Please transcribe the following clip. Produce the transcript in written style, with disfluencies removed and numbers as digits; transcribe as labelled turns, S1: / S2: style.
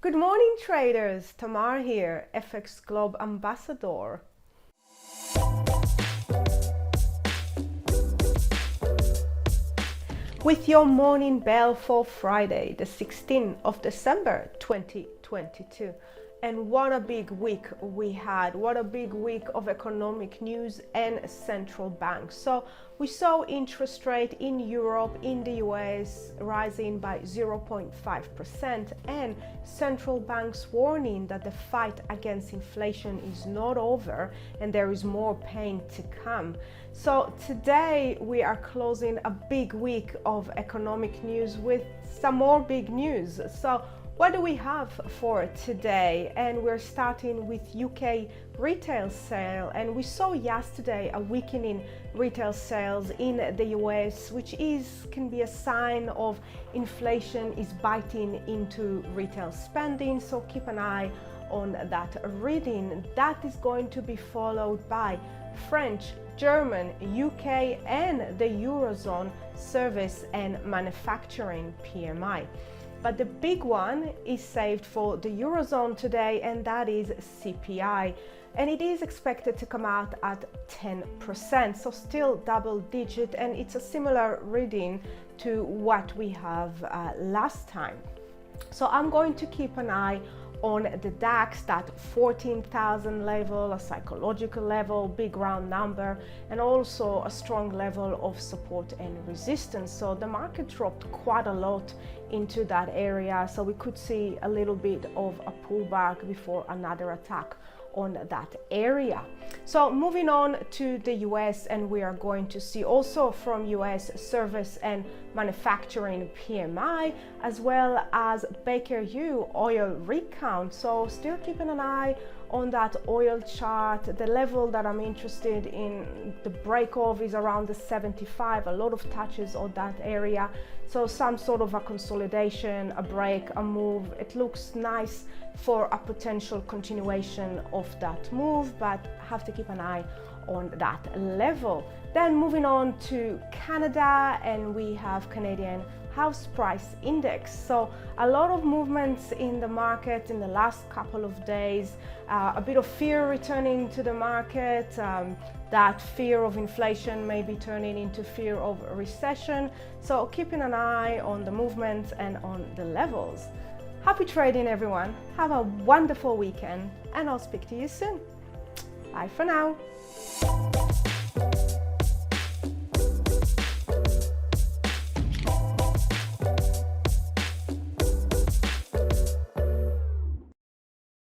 S1: Good morning, traders. Tamar here, FXGlobe ambassador. With your morning bell for Friday, the 16th of December 2022. And what a big week we had. What a big week of economic news and central banks. So we saw interest rate in Europe, in the US rising by 0.5%, and central banks warning that the fight against inflation is not over and there is more pain to come. So today we are closing a big week of economic news with some more big news. So what do we have for today? And we're starting with UK retail sale, and we saw yesterday a weakening retail sales in the US, which can be a sign of inflation is biting into retail spending. So keep an eye on that reading. That is going to be followed by French, German, UK and the Eurozone service and manufacturing PMI. But the big one is saved for the Eurozone today, and that is CPI. And it is expected to come out at 10%, so still double digit, and it's a similar reading to what we have last time. So I'm going to keep an eye on the DAX, that 14,000 level, a psychological level, big round number, and also a strong level of support and resistance. So the market dropped quite a lot into that area, so we could see a little bit of a pullback before another attack on that area. So moving on to the US, and we are going to see also from US service and manufacturing PMI, as well as Baker Hughes oil rig count. So still keeping an eye on that oil chart. The level that I'm interested in the break of is around the 75, a lot of touches on that area. So some sort of a consolidation, a break, a move. It looks nice for a potential continuation of that move, but have to keep an eye on that level. Then moving on to Canada, and we have Canadian house price index. So a lot of movements in the market in the last couple of days, a bit of fear returning to the market, that fear of inflation may be turning into fear of recession. So keeping an eye on the movements and on the levels. Happy trading, everyone. Have a wonderful weekend, and I'll speak to you soon. Bye for now.